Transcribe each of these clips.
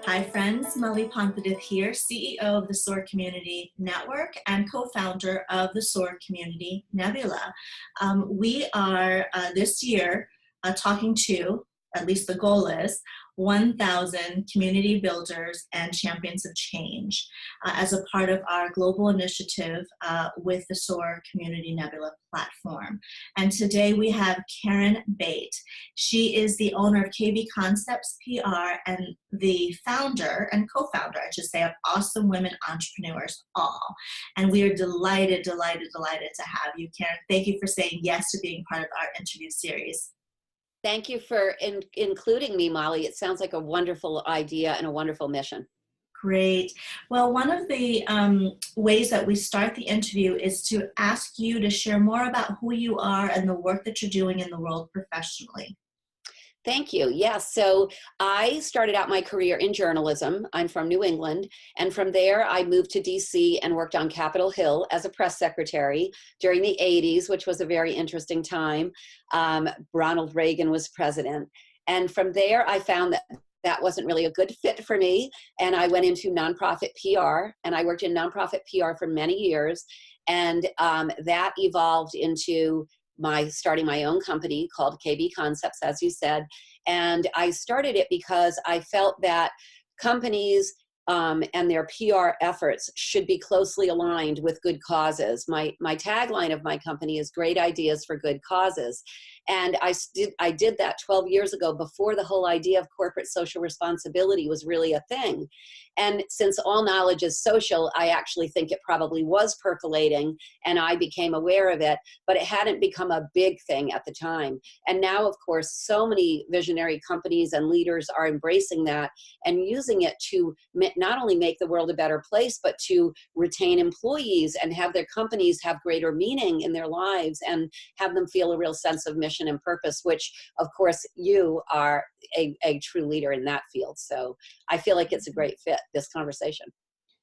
Hi friends, Molly Ponthadith here, CEO of the SOAR Community Network and co-founder of the SOAR Community Nebula. We are this year talking to, at least the goal is, 1,000 community builders and champions of change as a part of our global initiative with the SOAR Community Nebula platform. And today we have Karen Bate. She is the owner of KB Concepts PR and the founder and co-founder, I should say, of Awesome Women Entrepreneurs All. And we are delighted to have you, Karen. Thank you for saying yes to being part of our interview series. Thank you for including me, Molly. It sounds like a wonderful idea and a wonderful mission. Great. Well, one of the ways that we start the interview is to ask you to share more about who you are and the work that you're doing in the world professionally. Thank you. Yes. So I started out my career in journalism. I'm from New England. And from there, I moved to DC and worked on Capitol Hill as a press secretary during the 80s, which was a very interesting time. Ronald Reagan was president. And from there, I found that wasn't really a good fit for me. And I went into nonprofit PR, and I worked in nonprofit PR for many years. And that evolved into starting my own company called KB Concepts, as you said. And I started it because I felt that companies and their PR efforts should be closely aligned with good causes. My tagline of my company is great ideas for good causes. And I did that 12 years ago, before the whole idea of corporate social responsibility was really a thing. And since all knowledge is social, I actually think it probably was percolating, and I became aware of it, but it hadn't become a big thing at the time. And now, of course, so many visionary companies and leaders are embracing that and using it to not only make the world a better place, but to retain employees and have their companies have greater meaning in their lives and have them feel a real sense of mission and purpose, which, of course, you are a true leader in that field. So I feel like it's a great fit, this conversation.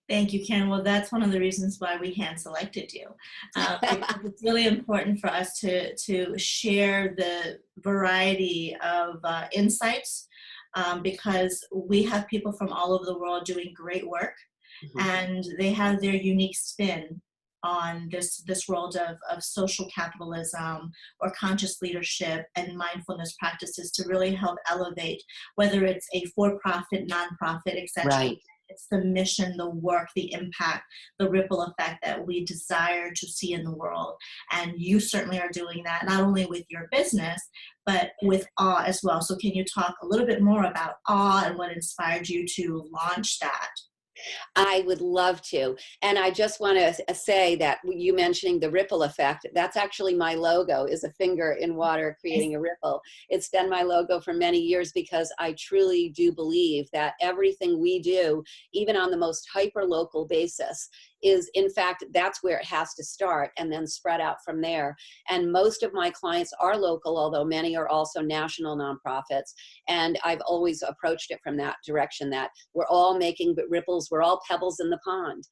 Thank you, Karen. Well, that's one of the reasons why we hand-selected you. It's really important for us to share the variety of insights because we have people from all over the world doing great work, and they have their unique spin on this world of social capitalism or conscious leadership and mindfulness practices to really help elevate, whether it's a for-profit, nonprofit, etc. Right. It's the mission, the work, the impact, the ripple effect that we desire to see in the world. And you certainly are doing that, not only with your business, but with awe as well. So can you talk a little bit more about awe and what inspired you to launch that? I would love to. And I just want to say that you mentioning the ripple effect, that's actually my logo, is a finger in water creating a ripple. It's been my logo for many years because I truly do believe that everything we do, even on the most hyper-local basis, is, in fact, that's where it has to start and then spread out from there. And most of my clients are local, although many are also national nonprofits. And I've always approached it from that direction, that we're all making ripples, we're all pebbles in the pond.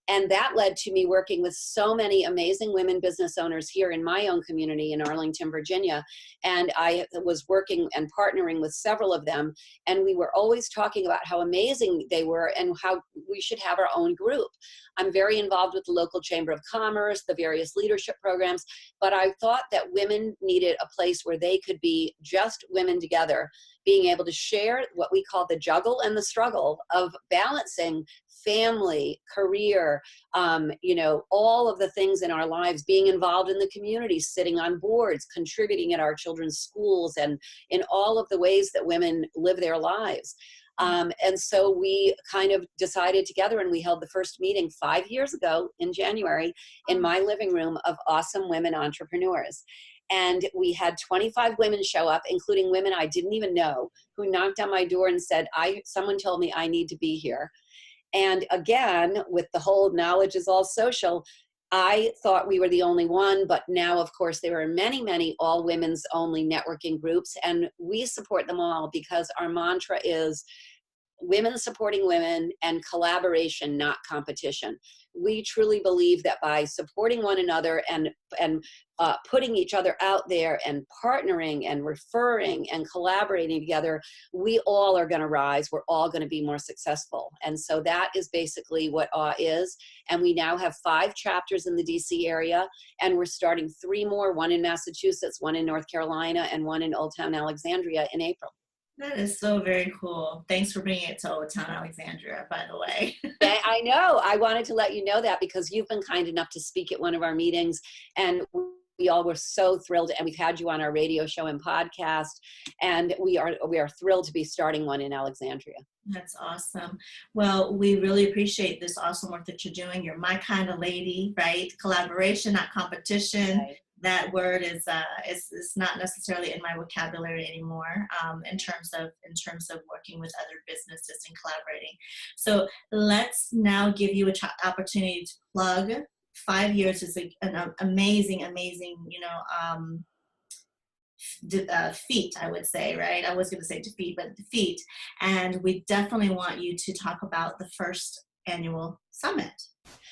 And that led to me working with so many amazing women business owners here in my own community in Arlington, Virginia. And I was working and partnering with several of them. And we were always talking about how amazing they were and how we should have our own group. I'm very involved with the local Chamber of Commerce, the various leadership programs, but I thought that women needed a place where they could be just women together, being able to share what we call the juggle and the struggle of balancing family, career, all of the things in our lives, being involved in the community, sitting on boards, contributing at our children's schools, and in all of the ways that women live their lives. And so we kind of decided together, and we held the first meeting 5 years ago in January in my living room of Awesome Women Entrepreneurs. And we had 25 women show up, including women I didn't even know, who knocked on my door and said, someone told me I need to be here. And again, with the whole knowledge is all social, I thought we were the only one, but now, of course, there are many, many all women's only networking groups, and we support them all because our mantra is women supporting women and collaboration, not competition. We truly believe that by supporting one another and putting each other out there and partnering and referring and collaborating together, we all are going to rise. We're all going to be more successful. And so that is basically what AWE is. And we now have 5 chapters in the DC area, and we're starting 3 more, one in Massachusetts, one in North Carolina, and one in Old Town Alexandria in April. That is so very cool. Thanks for bringing it to Old Town Alexandria, by the way. Yeah, I know. I wanted to let you know that because you've been kind enough to speak at one of our meetings, and we all were so thrilled, and we've had you on our radio show and podcast, and we are thrilled to be starting one in Alexandria. That's awesome. Well, we really appreciate this awesome work that you're doing. You're my kind of lady, right? Collaboration, not competition. Right. That word is not necessarily in my vocabulary anymore, in terms of working with other businesses and collaborating. So let's now give you an opportunity to plug. 5 years is an amazing, feat, I would say, right? I was going to say defeat, but defeat. And we definitely want you to talk about the first annual summit.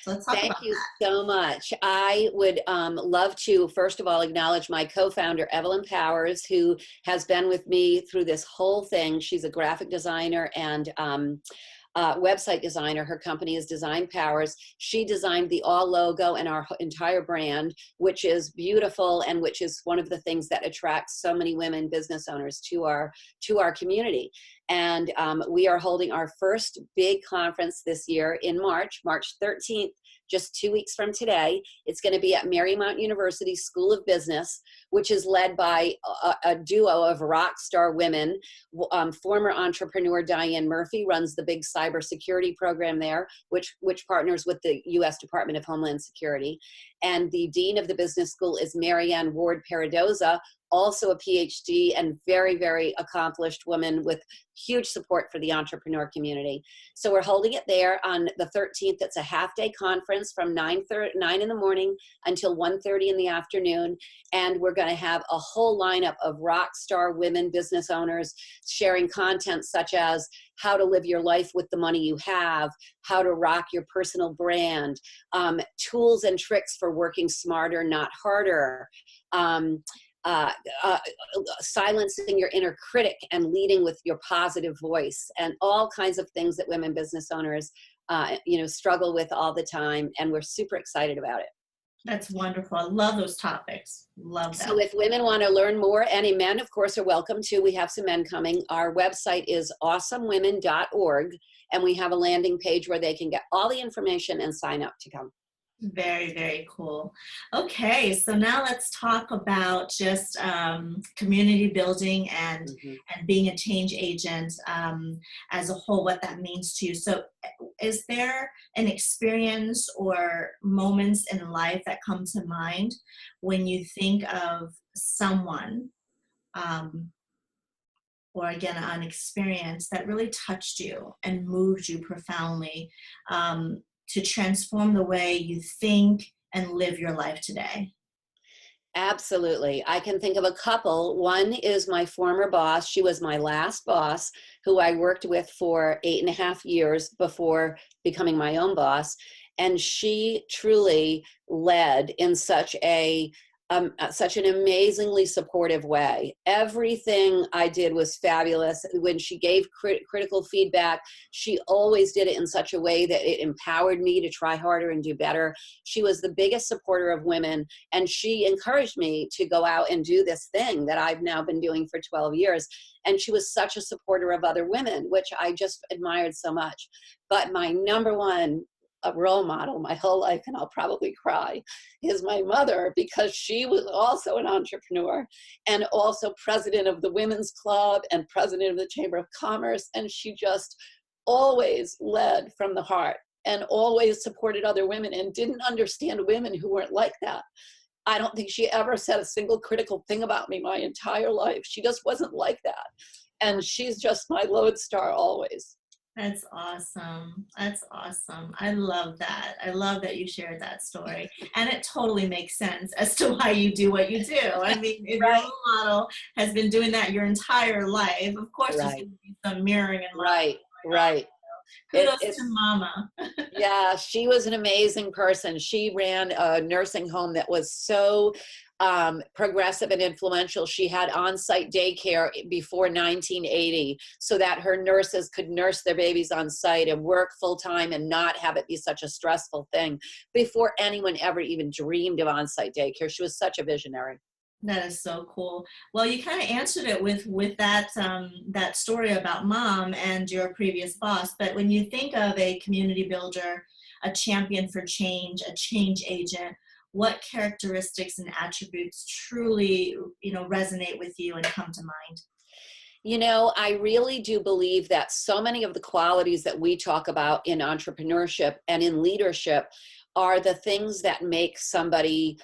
So let's talk about that. Thank you so much. I would love to, first of all, acknowledge my co-founder, Evelyn Powers, who has been with me through this whole thing. She's a graphic designer and website designer. Her company is Design Powers. She designed the AWE logo and our entire brand, which is beautiful and which is one of the things that attracts so many women business owners to our community. And we are holding our first big conference this year in March 13th, just 2 weeks from today. It's going to be at Marymount University School of Business, which is led by a duo of rock star women. Former entrepreneur Diane Murphy runs the big cybersecurity program there, which partners with the U.S. Department of Homeland Security. And the dean of the business school is Marianne Ward Paradoza, also a PhD and very, very accomplished woman with huge support for the entrepreneur community. So we're holding it there on the 13th. It's a half-day conference from 9 in the morning until 1:30 in the afternoon. And we're going to have a whole lineup of rock star women business owners sharing content such as how to live your life with the money you have, how to rock your personal brand, tools and tricks for working smarter, not harder, silencing your inner critic and leading with your positive voice, and all kinds of things that women business owners struggle with all the time, and we're super excited about it. That's wonderful. I love those topics. Love that. So if women want to learn more, any men, of course, are welcome too. We have some men coming. Our website is awesomewomen.org, and we have a landing page where they can get all the information and sign up to come. Very, very cool. Okay, so now let's talk about just community building and being a change agent as a whole, what that means to you. So is there an experience or moments in life that come to mind when you think of someone or again, an experience that really touched you and moved you profoundly to transform the way you think and live your life today? Absolutely. I can think of a couple. One is my former boss. She was my last boss, who I worked with for 8.5 years before becoming my own boss. And she truly led in such an amazingly supportive way. Everything I did was fabulous. When she gave critical feedback, she always did it in such a way that it empowered me to try harder and do better. She was the biggest supporter of women, and she encouraged me to go out and do this thing that I've now been doing for 12 years. And she was such a supporter of other women, which I just admired so much. But my number one role model my whole life, and I'll probably cry, is my mother, because she was also an entrepreneur and also president of the Women's Club and president of the Chamber of Commerce. And she just always led from the heart and always supported other women and didn't understand women who weren't like that. I don't think she ever said a single critical thing about me my entire life. She just wasn't like that. And she's just my lodestar always. That's awesome. That's awesome. I love that. I love that you shared that story. And it totally makes sense as to why you do what you do. I mean, if your role model has been doing that your entire life, of course there's going to be some mirroring and right. Right. Kudos to It's Mama. Yeah, she was an amazing person. She ran a nursing home that was so progressive and influential. She had on-site daycare before 1980 so that her nurses could nurse their babies on site and work full-time and not have it be such a stressful thing before anyone ever even dreamed of on-site daycare. She was such a visionary. That is so cool. Well, you kind of answered it with that that story about Mom and your previous boss. But when you think of a community builder, a champion for change, a change agent, what characteristics and attributes truly, resonate with you and come to mind? I really do believe that so many of the qualities that we talk about in entrepreneurship and in leadership are the things that make somebody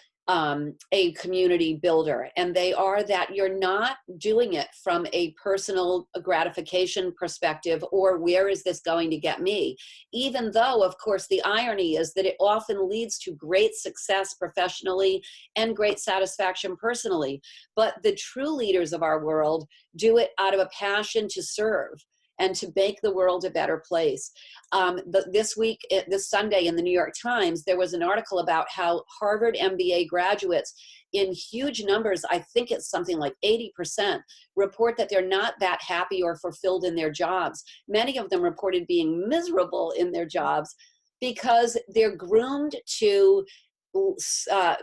a community builder. And they are that you're not doing it from a personal gratification perspective or where is this going to get me? Even though, of course, the irony is that it often leads to great success professionally and great satisfaction personally. But the true leaders of our world do it out of a passion to serve and to make the world a better place. This Sunday in the New York Times, there was an article about how Harvard MBA graduates in huge numbers, I think it's something like 80%, report that they're not that happy or fulfilled in their jobs. Many of them reported being miserable in their jobs because they're groomed to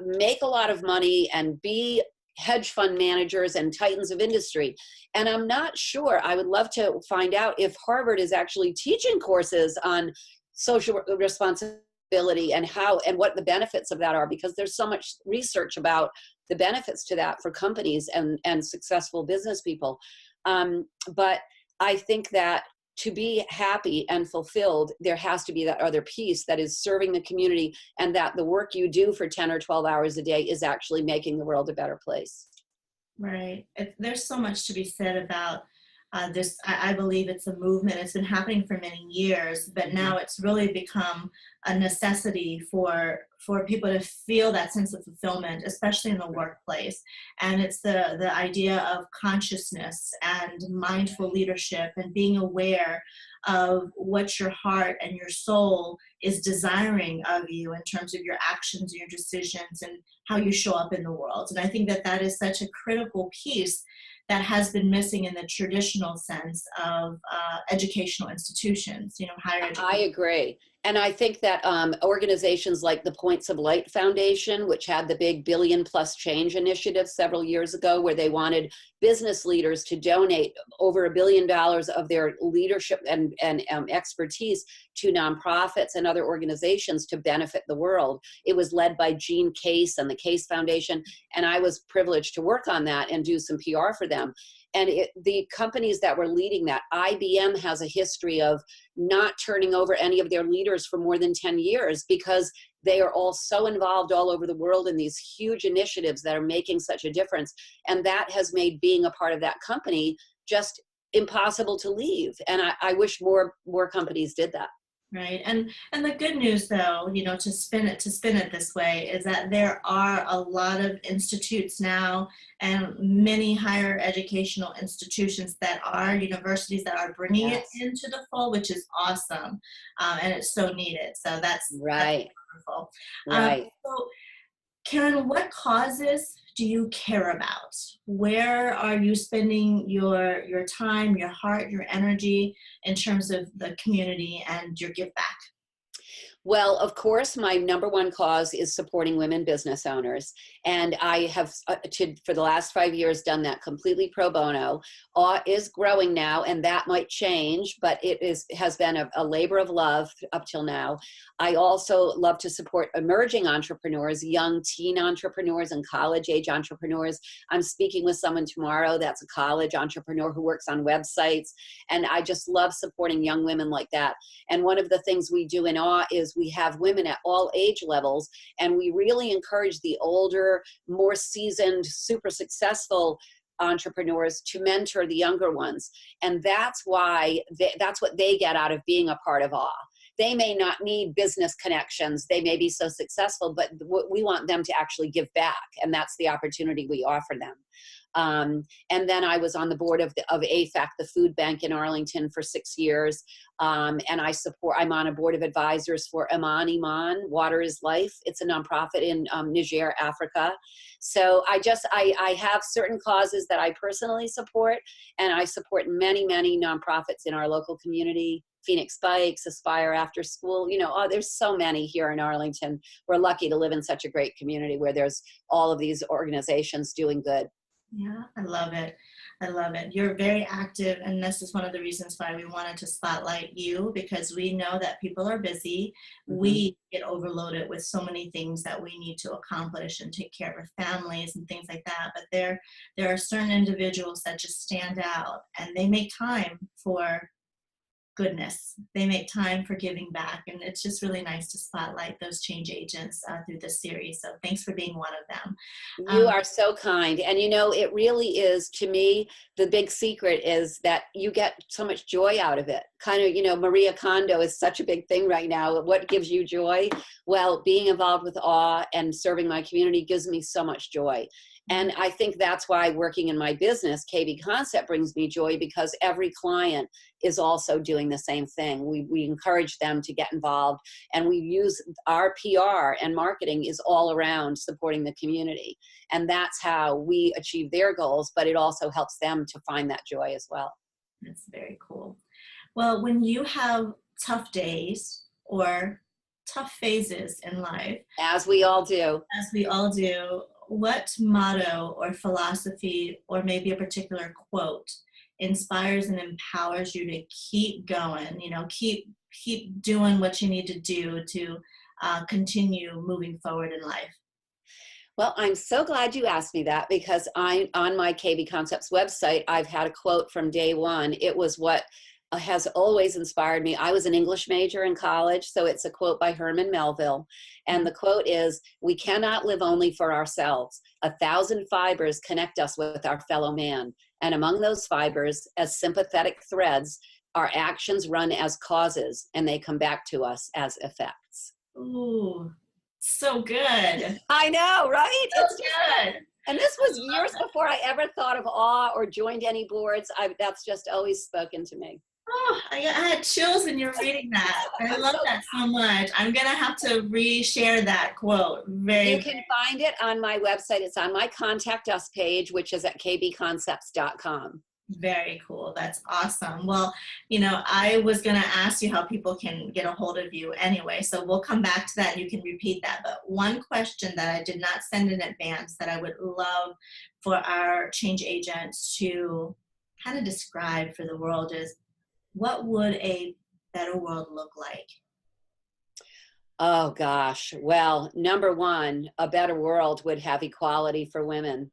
make a lot of money and be hedge fund managers and titans of industry. And I'm not sure, I would love to find out if Harvard is actually teaching courses on social responsibility and how and what the benefits of that are, because there's so much research about the benefits to that for companies and successful business people. But I think that to be happy and fulfilled, there has to be that other piece that is serving the community and that the work you do for 10 or 12 hours a day is actually making the world a better place. Right. There's so much to be said about this. I believe it's a movement. It's been happening for many years, but now it's really become a necessity for people to feel that sense of fulfillment, especially in the workplace. And it's the idea of consciousness and mindful leadership and being aware of what your heart and your soul is desiring of you in terms of your actions, your decisions, and how you show up in the world. And I think that is such a critical piece that has been missing in the traditional sense of educational institutions, higher education. I agree. And I think that organizations like the Points of Light Foundation, which had the big Billion Plus Change initiative several years ago, where they wanted business leaders to donate over $1 billion of their leadership and expertise to nonprofits and other organizations to benefit the world. It was led by Gene Case and the Case Foundation, and I was privileged to work on that and do some PR for them. And the companies that were leading that, IBM has a history of not turning over any of their leaders for more than 10 years because they are all so involved all over the world in these huge initiatives that are making such a difference. And that has made being a part of that company just impossible to leave. And I wish more companies did that. Right. And the good news, though, to spin it this way, is that there are a lot of institutes now and many higher educational institutions that are universities that are bringing it into the fold, which is awesome. And it's so needed. So that's wonderful. Right. So Karen, what causes do you care about? Where are you spending your time, your heart, your energy in terms of the community and your give back? Well, of course, my number one cause is supporting women business owners. And I have, for the last 5 years, done that completely pro bono. Awe is growing now, and that might change, but has been a labor of love up till now. I also love to support emerging entrepreneurs, young teen entrepreneurs and college-age entrepreneurs. I'm speaking with someone tomorrow that's a college entrepreneur who works on websites, and I just love supporting young women like that. And one of the things we do in Awe is we have women at all age levels, and we really encourage the older, more seasoned, super successful entrepreneurs to mentor the younger ones. And that's why that's what they get out of being a part of Awe. They may not need business connections. They may be so successful, but we want them to actually give back. And that's the opportunity we offer them. And then I was on the board of AFAC, the food bank in Arlington, for 6 years. And I'm on a board of advisors for Iman, Water is Life. It's a nonprofit in Niger, Africa. So I have certain causes that I personally support, and I support many, many nonprofits in our local community. Phoenix Bikes, Aspire After School, there's so many here in Arlington. We're lucky to live in such a great community where there's all of these organizations doing good. Yeah, I love it. I love it. You're very active, and this is one of the reasons why we wanted to spotlight you, because we know that people are busy. Mm-hmm. We get overloaded with so many things that we need to accomplish and take care of our families and things like that. But there are certain individuals that just stand out, and they make time for goodness. They make time for giving back, and it's just really nice to spotlight those change agents through this series. So thanks for being one of them. You are so kind. And it really is, to me, the big secret is that you get so much joy out of it. Kind of, Maria Kondo is such a big thing right now. What gives you joy? Well, being involved with awe and serving my community gives me so much joy. And I think that's why working in my business, KB Concept, brings me joy, because every client is also doing the same thing. We encourage them to get involved, and we use our PR and marketing is all around supporting the community. And that's how we achieve their goals, but it also helps them to find that joy as well. That's very cool. Well, when you have tough days or tough phases in life, as we all do, what motto or philosophy, or maybe a particular quote, inspires and empowers you to keep going, keep doing what you need to do to continue moving forward in life? Well, I'm so glad you asked me that, because on my KB Concepts website, I've had a quote from day one. It was what has always inspired me. I was an English major in college, so it's a quote by Herman Melville. And the quote is, "We cannot live only for ourselves. 1,000 fibers connect us with our fellow man. And among those fibers, as sympathetic threads, our actions run as causes, and they come back to us as effects." Ooh, so good. I know, right? So it's good. And this was years before I ever thought of awe or joined any boards. That's just always spoken to me. Oh, I had chills when you were reading that. I love that so much. I'm going to have to re-share that quote. You can find it on my website. It's on my Contact Us page, which is at kbconcepts.com. Very cool. That's awesome. Well, I was going to ask you how people can get a hold of you anyway, so we'll come back to that and you can repeat that. But one question that I did not send in advance that I would love for our change agents to kind of describe for the world is, what would a better world look like? Oh, gosh. Well, number one, a better world would have equality for women.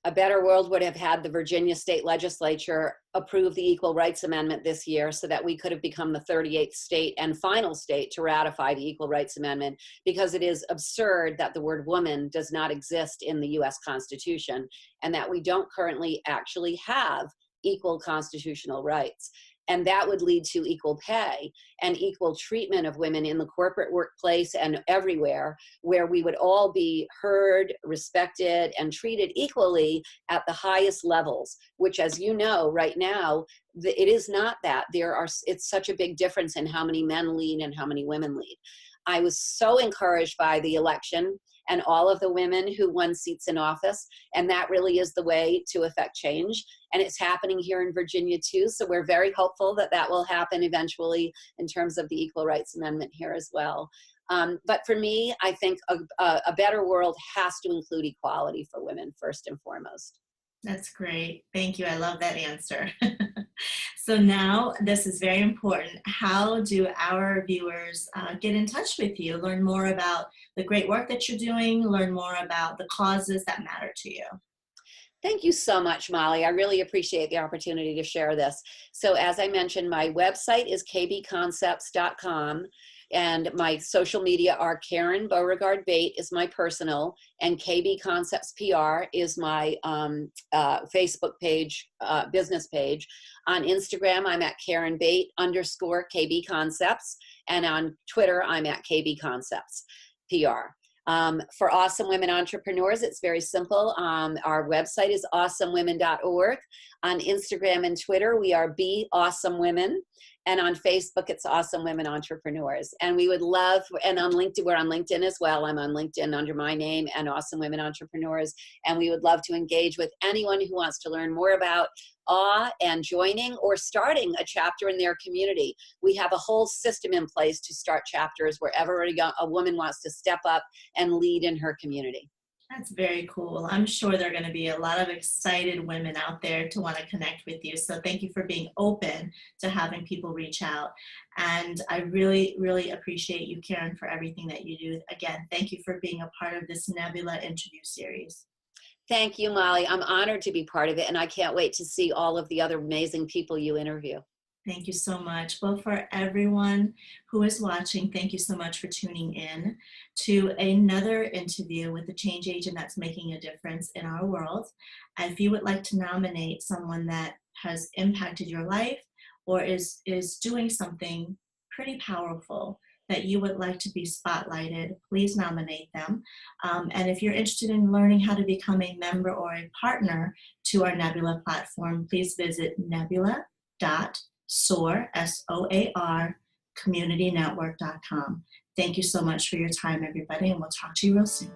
A better world would have had the Virginia State Legislature approve the Equal Rights Amendment this year, so that we could have become the 38th state and final state to ratify the Equal Rights Amendment, because it is absurd that the word woman does not exist in the U.S. Constitution, and that we don't currently actually have equal constitutional rights. And that would lead to equal pay and equal treatment of women in the corporate workplace and everywhere, where we would all be heard, respected, and treated equally at the highest levels, which, as you know, right now, it is not that. It's such a big difference in how many men lead and how many women lead. I was so encouraged by the election and all of the women who won seats in office. And that really is the way to affect change. And it's happening here in Virginia too. So we're very hopeful that that will happen eventually in terms of the Equal Rights Amendment here as well. But for me, I think a better world has to include equality for women first and foremost. That's great. Thank you. I love that answer. So now, this is very important. How do our viewers get in touch with you, learn more about the great work that you're doing, learn more about the causes that matter to you? Thank you so much, Molly. I really appreciate the opportunity to share this. So as I mentioned, my website is kbconcepts.com. And my social media are Karen Beauregard Bate is my personal, and KB Concepts PR is my Facebook page, business page. On Instagram, I'm at Karen Bate _ KB Concepts. And on Twitter, I'm at KB Concepts PR. For Awesome Women Entrepreneurs, it's very simple. Our website is awesomewomen.org. On Instagram and Twitter, we are Be Awesome Women. And on Facebook, it's Awesome Women Entrepreneurs. And we would love, and on LinkedIn, we're on LinkedIn as well. I'm on LinkedIn under my name and Awesome Women Entrepreneurs. And we would love to engage with anyone who wants to learn more about awe and joining or starting a chapter in their community. We have a whole system in place to start chapters wherever a woman wants to step up and lead in her community. That's very cool. I'm sure there are going to be a lot of excited women out there to want to connect with you. So thank you for being open to having people reach out. And I really, really appreciate you, Karen, for everything that you do. Again, thank you for being a part of this Nebula interview series. Thank you, Molly. I'm honored to be part of it, and I can't wait to see all of the other amazing people you interview. Thank you so much. Well, for everyone who is watching, thank you so much for tuning in to another interview with a change agent that's making a difference in our world. And if you would like to nominate someone that has impacted your life or is doing something pretty powerful that you would like to be spotlighted, please nominate them. And if you're interested in learning how to become a member or a partner to our Nebula platform, please visit nebula.soar, SOAR, communitynetwork.com. Thank you so much for your time, everybody, and we'll talk to you real soon.